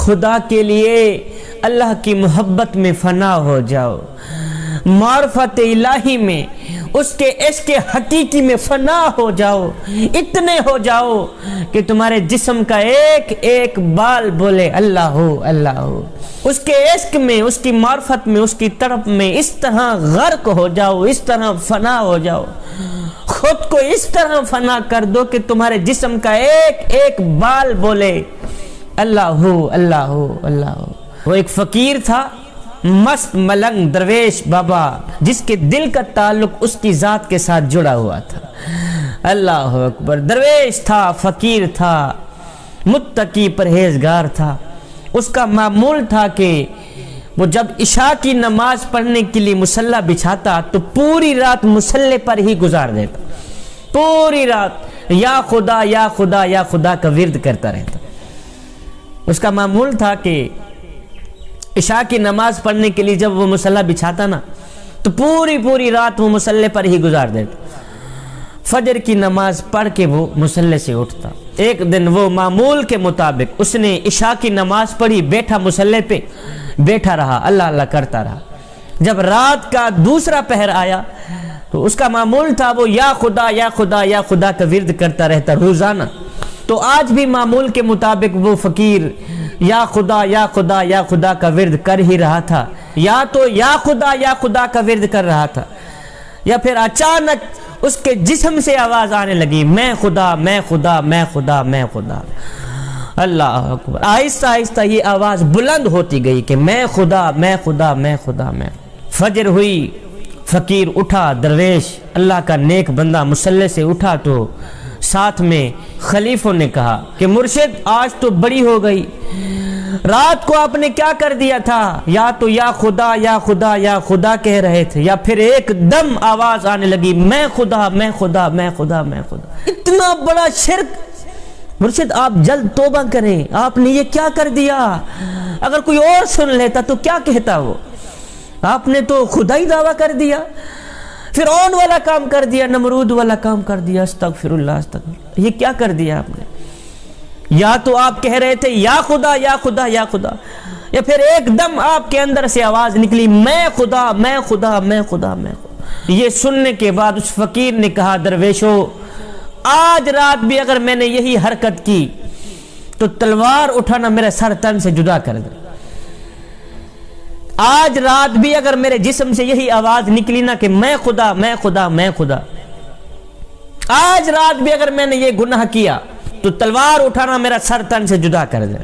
خدا کے لیے اللہ کی محبت میں فنا ہو جاؤ، معرفت الہی میں، اس کے عشق حقیقی میں فنا ہو جاؤ، اتنے ہو جاؤ کہ تمہارے جسم کا ایک ایک بال بولے اللہ ہو اللہ ہو۔ اس کے عشق میں، اس کی معرفت میں، اس کی طرف میں اس طرح غرق ہو جاؤ، اس طرح فنا ہو جاؤ، خود کو اس طرح فنا کر دو کہ تمہارے جسم کا ایک ایک بال بولے اللہ ہو اللہ ہو اللہ ہو۔ وہ ایک فقیر تھا، مست ملنگ درویش بابا، جس کے دل کا تعلق اس کی ذات کے ساتھ جڑا ہوا تھا۔ اللہ اکبر، درویش تھا، فقیر تھا، متقی پرہیزگار تھا۔ اس کا معمول تھا کہ وہ جب عشاء کی نماز پڑھنے کے لیے مصلی بچھاتا تو پوری رات مصلی پر ہی گزار دیتا، پوری رات یا خدا یا خدا یا خدا کا ورد کرتا رہتا۔ اس کا معمول تھا کہ عشاء کی نماز پڑھنے کے لیے جب وہ مصلی بچھاتا نا تو پوری رات وہ مصلی پر ہی گزار دیتا۔ فجر کی نماز پڑھ کے وہ مصلی سے اٹھتا۔ ایک دن وہ معمول کے مطابق اس نے عشاء کی نماز پڑھی، بیٹھا مصلی پہ، بیٹھا رہا، اللہ اللہ کرتا رہا۔ جب رات کا دوسرا پہر آیا تو اس کا معمول تھا وہ یا خدا یا خدا یا خدا کا ورد کرتا رہتا روزانہ۔ تو آج بھی معمول کے مطابق وہ فقیر یا خدا یا خدا یا خدا کا ورد کر ہی رہا تھا، یا تو یا خدا کا ورد کر رہا تھا، یا پھر اچانک اس کے جسم سے آواز آنے لگی، میں خدا میں خدا میں خدا میں خدا۔ اللہ اکبر، آہستہ آہستہ یہ آواز بلند ہوتی گئی کہ میں خدا میں خدا میں خدا میں۔ فجر ہوئی، فقیر اٹھا، درویش اللہ کا نیک بندہ مصلی سے اٹھا تو ساتھ میں خلیفوں نے کہا کہ مرشد آج تو بڑی ہو گئی، رات کو آپ نے کیا کر دیا تھا؟ یا تو یا خدا یا خدا یا خدا کہہ رہے تھے، یا پھر ایک دم آواز آنے لگی میں خدا میں خدا میں خدا میں خدا۔ اتنا بڑا شرک! مرشد آپ جلد توبہ کریں، آپ نے یہ کیا کر دیا؟ اگر کوئی اور سن لیتا تو کیا کہتا؟ وہ آپ نے تو خدا ہی دعویٰ کر دیا، فرعون والا کام کر دیا، نمرود والا کام کر دیا، استغفر اللہ استغفر اللہ۔ یہ کیا کر دیا آپ نے؟ یا تو آپ کہہ رہے تھے یا خدا یا خدا یا خدا، یا پھر ایک دم آپ کے اندر سے آواز نکلی میں خدا میں خدا میں خدا میں خدا۔ یہ سننے کے بعد اس فقیر نے کہا درویشو آج رات بھی اگر میں نے یہی حرکت کی تو تلوار اٹھانا میرے سر تن سے جدا کر دے۔ آج رات بھی اگر میرے جسم سے یہی آواز نکلی نا کہ میں خدا میں خدا میں خدا، آج رات بھی اگر میں نے یہ گناہ کیا تو تلوار اٹھانا میرا سر تن سے جدا کر دے۔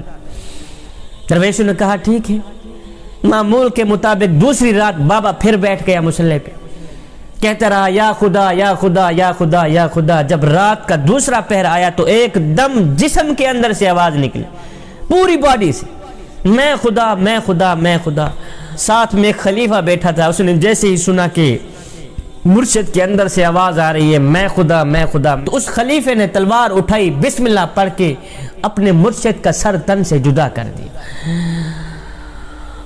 درویشوں نے کہا ٹھیک ہے۔ معمول کے مطابق دوسری رات بابا پھر بیٹھ گیا مصلی پہ، کہتا رہا یا خدا یا خدا یا خدا یا خدا۔ جب رات کا دوسرا پہر آیا تو ایک دم جسم کے اندر سے آواز نکلی، پوری باڈی سے میں خدا میں خدا میں خدا۔ ساتھ میں ایک خلیفہ بیٹھا تھا، اس نے جیسے ہی سنا کہ مرشد کے اندر سے آواز آ رہی ہے میں خدا میں خدا، تو اس خلیفے نے تلوار اٹھائی، بسم اللہ پڑھ کے اپنے مرشد کا سر تن سے جدا کر دیا۔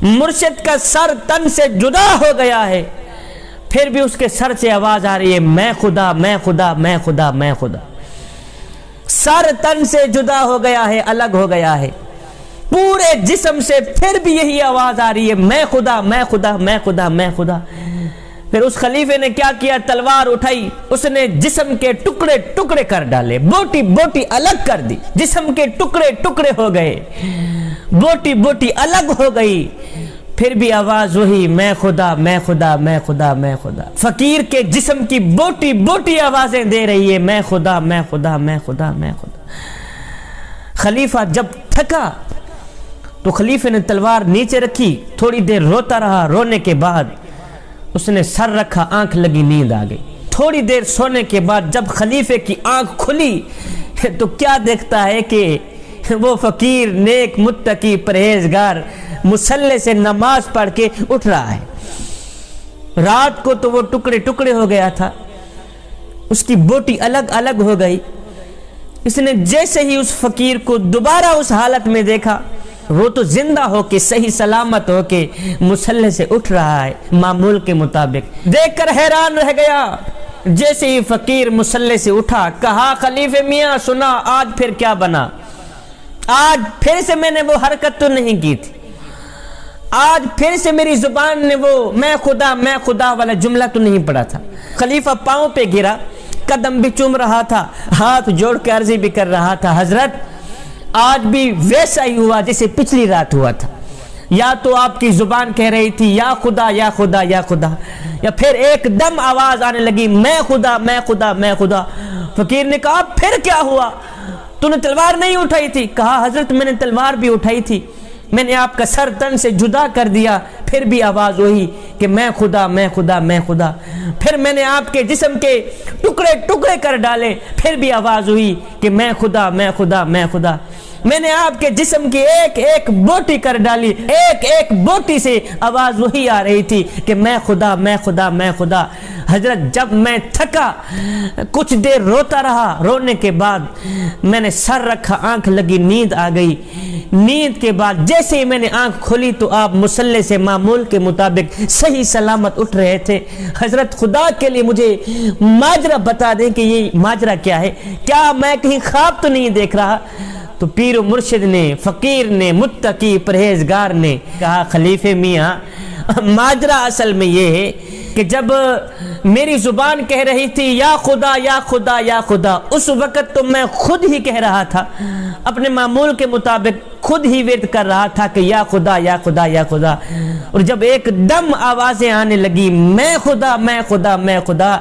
مرشد کا سر تن سے جدا ہو گیا ہے، پھر بھی اس کے سر سے آواز آ رہی ہے میں خدا میں خدا میں خدا میں خدا۔ سر تن سے جدا ہو گیا ہے، الگ ہو گیا ہے، پورے جسم سے پھر بھی یہی آواز آ رہی ہے میں خدا میں خدا میں خدا میں خدا۔ پھر اس خلیفے نے کیا کیا؟ تلوار اٹھائی، اس نے جسم کے ٹکڑے ٹکڑے کر ڈالے، بوٹی بوٹی الگ کر دی، جسم کے ٹکڑے ٹکڑے ہو گئے، بوٹی بوٹی الگ ہو گئی، پھر بھی آواز وہی میں خدا میں خدا میں خدا میں خدا۔ فقیر کے جسم کی بوٹی بوٹی آوازیں دے رہی ہے میں خدا میں خدا میں خدا میں خدا۔ خلیفہ جب تھکا تو خلیفے نے تلوار نیچے رکھی، تھوڑی دیر روتا رہا، رونے کے بعد اس نے سر رکھا، آنکھ لگی، نیند آ گئی۔ تھوڑی دیر سونے کے بعد جب خلیفے کی آنکھ کھلی تو کیا دیکھتا ہے کہ وہ فقیر نیک متقی پرہیزگار مصلی سے نماز پڑھ کے اٹھ رہا ہے۔ رات کو تو وہ ٹکڑے ٹکڑے ہو گیا تھا، اس کی بوٹی الگ الگ ہو گئی۔ اس نے جیسے ہی اس فقیر کو دوبارہ اس حالت میں دیکھا، وہ تو زندہ ہو کے صحیح سلامت ہو کے مصلی سے اٹھ رہا ہے معمول کے مطابق، دیکھ کر حیران رہ گیا۔ جیسے ہی فقیر مصلی سے اٹھا، کہا خلیفہ میاں سنا آج پھر کیا بنا؟ آج پھر سے میں نے وہ حرکت تو نہیں کی تھی، آج پھر سے میری زبان نے وہ میں خدا والا جملہ تو نہیں پڑا تھا۔ خلیفہ پاؤں پہ گرا، قدم بھی چوم رہا تھا، ہاتھ جوڑ کے عرضی بھی کر رہا تھا، حضرت آج بھی ویسا ہی ہوا جیسے پچھلی رات ہوا تھا، یا تو آپ کی زبان کہہ رہی تھی یا خدا یا خدا یا خدا، یا پھر ایک دم آواز آنے لگی میں خدا میں خدا میں خدا۔ فقیر نے کہا پھر کیا ہوا، تو نے تلوار نہیں اٹھائی تھی؟ کہا حضرت میں نے تلوار بھی اٹھائی تھی، میں نے آپ کا سر تن سے جدا کر دیا، پھر بھی آواز وہی کہ میں خدا میں خدا میں خدا۔ پھر میں نے آپ کے جسم کے ٹکڑے ٹکڑے کر ڈالے، پھر بھی آواز ہوئی کہ میں خدا میں خدا میں خدا۔ میں نے آپ کے جسم کی ایک ایک بوٹی کر ڈالی، ایک ایک بوٹی سے آواز وہی آ رہی تھی کہ میں خدا میں خدا میں خدا۔ حضرت جب میں تھکا، کچھ دیر روتا رہا، رونے کے بعد میں نے سر رکھا، آنکھ لگی، نیند آ گئی۔ نیند کے بعد جیسے ہی میں نے آنکھ کھولی تو آپ مصلی سے معمول کے مطابق صحیح سلامت اٹھ رہے تھے۔ حضرت خدا کے لیے مجھے ماجرا بتا دیں کہ یہ ماجرا کیا ہے، کیا میں کہیں خواب تو نہیں دیکھ رہا؟ تو پیر و مرشد نے، فقیر نے، متقی پرہیزگار نے کہا خلیفہ میاں ماجرا اصل میں یہ ہے کہ جب میری زبان کہہ رہی تھی یا خدا یا خدا یا خدا، اس وقت تو میں خود ہی کہہ رہا تھا، اپنے معمول کے مطابق خود ہی ورد کر رہا تھا کہ یا خدا یا خدا یا خدا، اور جب ایک دم آوازیں آنے لگی میں خدا میں خدا میں خدا،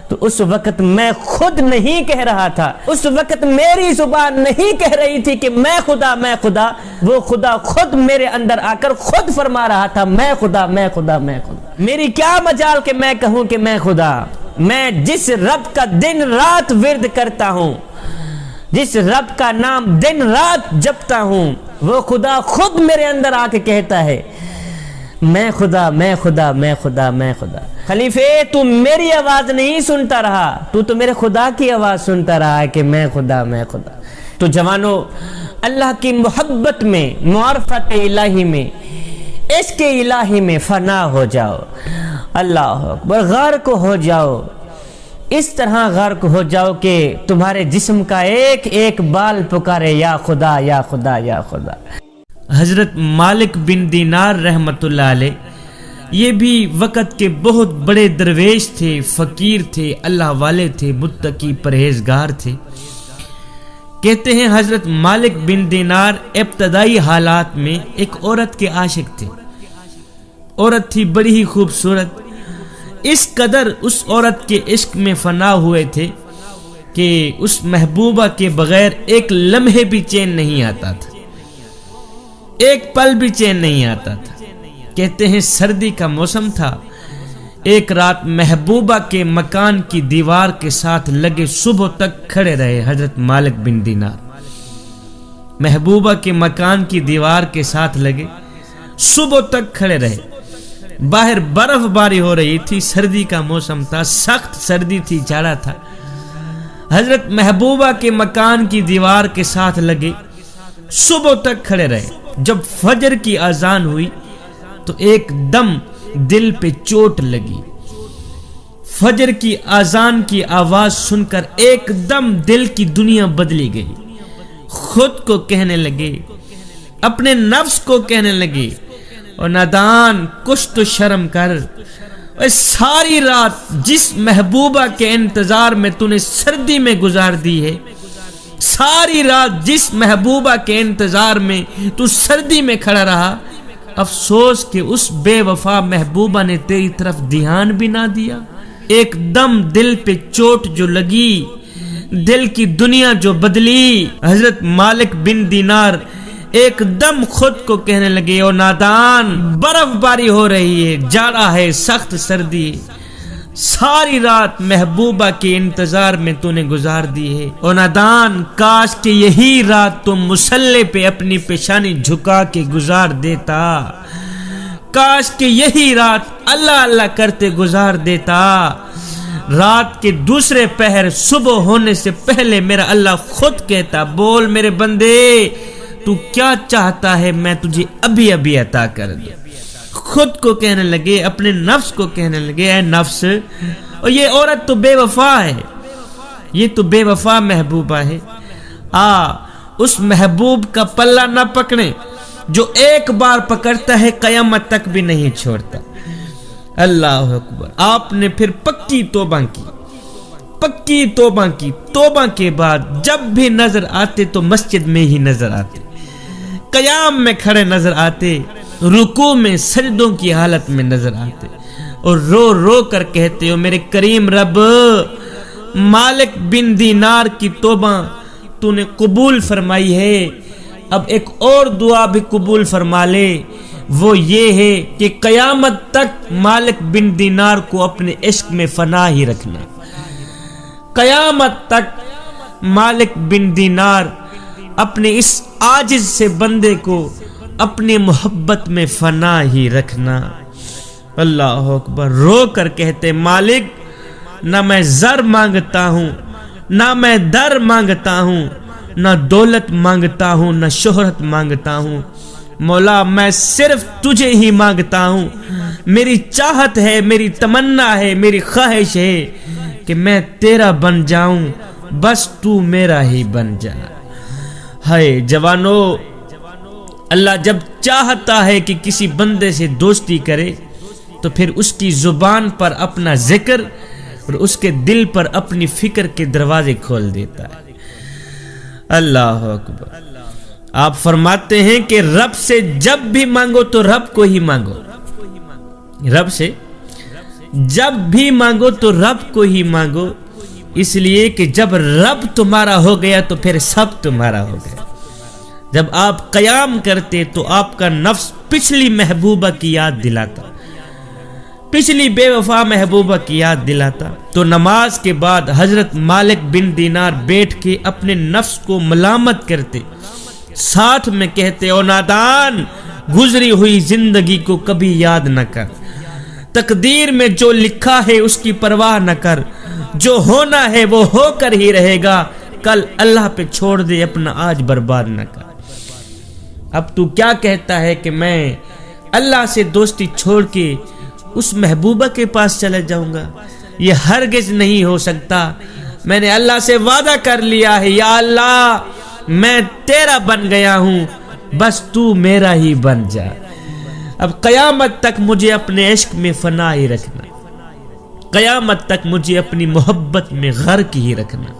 تو اس وقت میں خود نہیں کہہ رہا تھا، اس وقت میری زبان نہیں کہہ رہی تھی کہ میں خدا میں خدا، وہ خدا خود میرے اندر آ کر خود فرما رہا تھا میں خدا میں خدا میں خدا۔ میری کیا مجال کہ میں کہوں کہ میں خدا، میں جس رب کا دن رات ورد کرتا ہوں، جس رب کا نام دن رات جپتا ہوں، وہ خدا خود میرے اندر آ کے کہتا ہے میں خدا میں خدا میں خدا میں خدا۔ خلیفے تو میری آواز نہیں سنتا رہا، تو میرے خدا کی آواز سنتا رہا ہے کہ میں خدا میں خدا۔ تو جوانو، اللہ کی محبت میں، معرفت الہی میں، عشق الہی میں فنا ہو جاؤ، اللہ اکبر، غرق ہو جاؤ، اس طرح غرق ہو جاؤ کہ تمہارے جسم کا ایک ایک بال پکارے یا خدا یا خدا یا خدا۔ حضرت مالک بن دینار رحمت اللہ علیہ یہ بھی وقت کے بہت بڑے درویش تھے، فقیر تھے، اللہ والے تھے، متقی پرہیزگار تھے۔ کہتے ہیں حضرت مالک بن دینار ابتدائی حالات میں ایک عورت کے عاشق تھے، عورت تھی بڑی ہی خوبصورت، اس قدر اس عورت کے عشق میں فنا ہوئے تھے کہ اس محبوبہ کے بغیر ایک لمحے بھی چین نہیں آتا تھا، ایک پل بھی چین نہیں آتا تھا۔ کہتے ہیں سردی کا موسم تھا، ایک رات محبوبہ کے مکان کی دیوار کے ساتھ لگے صبح تک کھڑے رہے حضرت مالک بن دینار، محبوبہ کے مکان کی دیوار کے ساتھ لگے صبح تک کھڑے رہے۔ باہر برف باری ہو رہی تھی، سردی کا موسم تھا، سخت سردی تھی، جاڑا تھا۔ حضرت محبوبہ کے مکان کی دیوار کے ساتھ لگے صبح تک کھڑے رہے۔ جب فجر کی اذان ہوئی تو ایک دم دل پہ چوٹ لگی، فجر کی اذان کی آواز سن کر ایک دم دل کی دنیا بدلی گئی۔ خود کو کہنے لگے، اپنے نفس کو کہنے لگے، اور نادان کچھ تو شرم کر، ساری رات جس محبوبہ کے انتظار میں تو نے سردی میں گزار دی ہے، ساری رات جس محبوبہ کے انتظار میں تو سردی میں کھڑا رہا، افسوس کہ اس بے وفا محبوبہ نے تیری طرف دھیان بھی نہ دیا۔ ایک دم دل پہ چوٹ جو لگی، دل کی دنیا جو بدلی، حضرت مالک بن دینار ایک دم خود کو کہنے لگے، او نادان، برف باری ہو رہی ہے، جاڑا ہے، سخت سردی ہے، ساری رات محبوبہ کے انتظار میں تو نے گزار دی ہے، او نادان، کاش کہ یہی رات تم مصلی پہ اپنی پیشانی جھکا کے گزار دیتا، کاش کہ یہی رات اللہ اللہ کرتے گزار دیتا۔ رات کے دوسرے پہر صبح ہونے سے پہلے میرا اللہ خود کہتا، بول میرے بندے، تو کیا چاہتا ہے میں تجھے ابھی ابھی عطا کر دوں۔ خود کو کہنے لگے، اپنے نفس کو کہنے لگے، اے نفس، اور یہ عورت تو بے وفا ہے، یہ تو بے وفا محبوبہ ہے، اس محبوب کا پلہ نہ پکڑیں جو ایک بار پکڑتا ہے قیامت تک بھی نہیں چھوڑتا۔ اللہ اکبر۔ آپ نے پھر پکی توبہ کی، توبہ کے بعد جب بھی نظر آتے تو مسجد میں ہی نظر آتے، قیام میں کھڑے نظر آتے، رکوع میں سجدوں کی حالت میں نظر آتے، اور رو رو کر کہتے ہو میرے کریم رب، مالک بن دینار کی توبہ تو نے قبول فرمائی ہے، اب ایک اور دعا بھی قبول فرما لے، وہ یہ ہے کہ قیامت تک مالک بن دینار کو اپنے عشق میں فنا ہی رکھنا، قیامت تک مالک بن دینار اپنے اس عاجز سے بندے کو اپنی محبت میں فنا ہی رکھنا۔ اللہ اکبر۔ رو کر کہتے مالک نہ میں زر مانگتا ہوں، نہ میں در مانگتا ہوں، نہ دولت مانگتا ہوں، نہ شہرت مانگتا ہوں، مولا میں صرف تجھے ہی مانگتا ہوں، میری چاہت ہے، میری تمنا ہے، میری خواہش ہے کہ میں تیرا بن جاؤں، بس تو میرا ہی بن جا۔ ہائے جوانو، اللہ جب چاہتا ہے کہ کسی بندے سے دوستی کرے تو پھر اس کی زبان پر اپنا ذکر اور اس کے دل پر اپنی فکر کے دروازے کھول دیتا ہے۔ اللہ اکبر۔ آپ فرماتے ہیں کہ رب سے جب بھی مانگو تو رب کو ہی مانگو، رب سے جب بھی مانگو تو رب کو ہی مانگو، اس لیے کہ جب رب تمہارا ہو گیا تو پھر سب تمہارا ہو گیا۔ جب آپ قیام کرتے تو آپ کا نفس پچھلی محبوبہ کی یاد دلاتا، پچھلی بے وفا محبوبہ کی یاد دلاتا، تو نماز کے بعد حضرت مالک بن دینار بیٹھ کے اپنے نفس کو ملامت کرتے، ساتھ میں کہتے او نادان، گزری ہوئی زندگی کو کبھی یاد نہ کر، تقدیر میں جو لکھا ہے اس کی پرواہ نہ کر، جو ہونا ہے وہ ہو کر ہی رہے گا، کل اللہ پہ چھوڑ دے، اپنا آج برباد نہ کر۔ اب تو کیا کہتا ہے کہ میں اللہ سے دوستی چھوڑ کے اس محبوبہ کے پاس چلے جاؤں گا؟ یہ ہرگز نہیں ہو سکتا۔ میں نے اللہ سے وعدہ کر لیا ہے، یا اللہ میں تیرا بن گیا ہوں، بس تو میرا ہی بن جا۔ اب قیامت تک مجھے اپنے عشق میں فنا ہی رکھنا، قیامت تک مجھے اپنی محبت میں غرق ہی رکھنا۔